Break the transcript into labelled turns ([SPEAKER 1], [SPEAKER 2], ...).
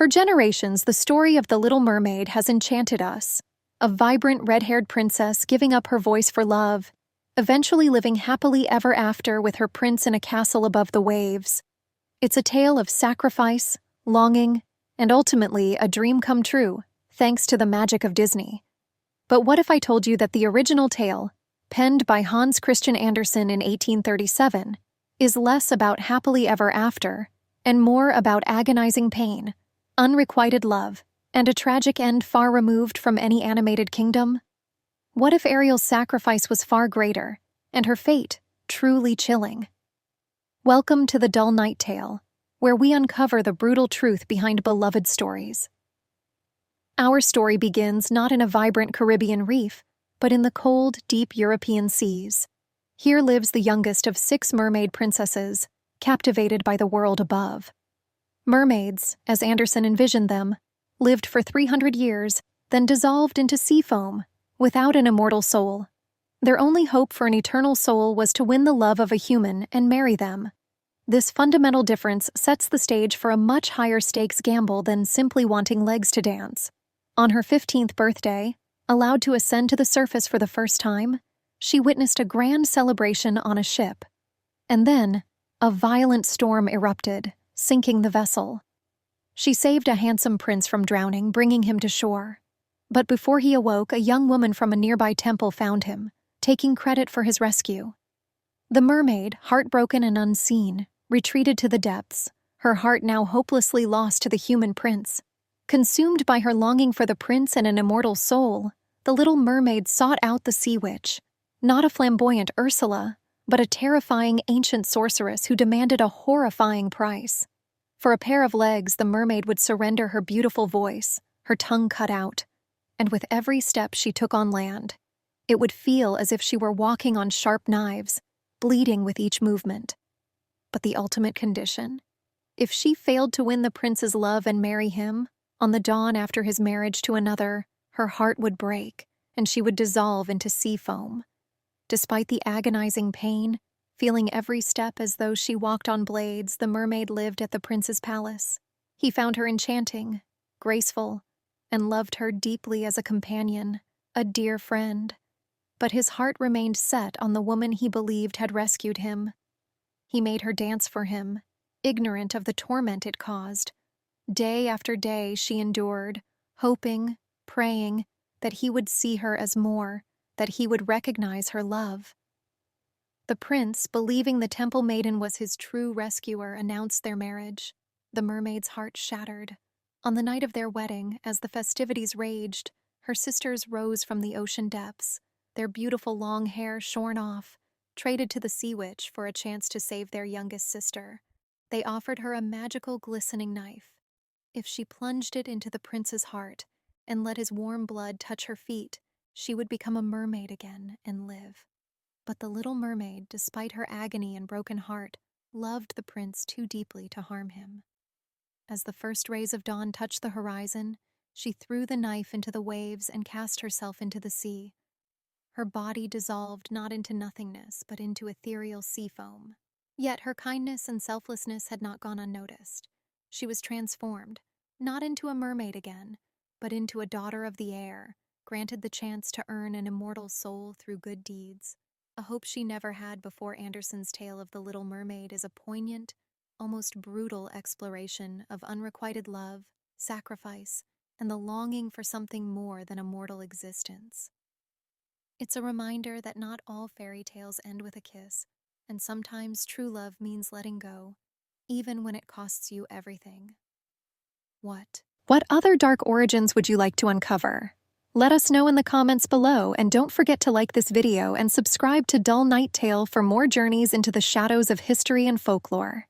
[SPEAKER 1] For generations, the story of the Little Mermaid has enchanted us. A vibrant red-haired princess giving up her voice for love, eventually living happily ever after with her prince in a castle above the waves. It's a tale of sacrifice, longing, and ultimately a dream come true, thanks to the magic of Disney. But what if I told you that the original tale, penned by Hans Christian Andersen in 1837, is less about happily ever after and more about agonizing pain, unrequited love, and a tragic end far removed from any animated kingdom? What if Ariel's sacrifice was far greater, and her fate truly chilling? Welcome to the Dull Night Tale, where we uncover the brutal truth behind beloved stories. Our story begins not in a vibrant Caribbean reef, but in the cold, deep European seas. Here lives the youngest of 6 mermaid princesses, captivated by the world above. Mermaids, as Andersen envisioned them, lived for 300 years, then dissolved into sea foam, without an immortal soul. Their only hope for an eternal soul was to win the love of a human and marry them. This fundamental difference sets the stage for a much higher stakes gamble than simply wanting legs to dance. On her 15th birthday, allowed to ascend to the surface for the first time, she witnessed a grand celebration on a ship. And then, a violent storm erupted, sinking the vessel. She saved a handsome prince from drowning, bringing him to shore. But before he awoke, a young woman from a nearby temple found him, taking credit for his rescue. The mermaid, heartbroken and unseen, retreated to the depths, her heart now hopelessly lost to the human prince. Consumed by her longing for the prince and an immortal soul, the Little Mermaid sought out the sea witch, not a flamboyant Ursula, but a terrifying ancient sorceress who demanded a horrifying price. For a pair of legs, the mermaid would surrender her beautiful voice, her tongue cut out, and with every step she took on land, it would feel as if she were walking on sharp knives, bleeding with each movement. But the ultimate condition? If she failed to win the prince's love and marry him, on the dawn after his marriage to another, her heart would break, and she would dissolve into sea foam. Despite the agonizing pain, feeling every step as though she walked on blades, the mermaid lived at the prince's palace. He found her enchanting, graceful, and loved her deeply as a companion, a dear friend. But his heart remained set on the woman he believed had rescued him. He made her dance for him, ignorant of the torment it caused. Day after day she endured, hoping, praying, that he would see her as more, that he would recognize her love. The prince, believing the temple maiden was his true rescuer, announced their marriage. The mermaid's heart shattered. On the night of their wedding, as the festivities raged, her sisters rose from the ocean depths, their beautiful long hair shorn off, traded to the sea witch for a chance to save their youngest sister. They offered her a magical glistening knife. If she plunged it into the prince's heart and let his warm blood touch her feet, she would become a mermaid again and live. But the Little Mermaid, despite her agony and broken heart, loved the prince too deeply to harm him. As the first rays of dawn touched the horizon, she threw the knife into the waves and cast herself into the sea. Her body dissolved not into nothingness, but into ethereal sea foam. Yet her kindness and selflessness had not gone unnoticed. She was transformed, not into a mermaid again, but into a daughter of the air, granted the chance to earn an immortal soul through good deeds. A hope she never had before. Andersen's tale of the Little Mermaid is a poignant, almost brutal exploration of unrequited love, sacrifice, and the longing for something more than a mortal existence. It's a reminder that not all fairy tales end with a kiss, and sometimes true love means letting go, even when it costs you everything. What other dark origins would you like to uncover? Let us know in the comments below, and don't forget to like this video and subscribe to Dull Night Tale for more journeys into the shadows of history and folklore.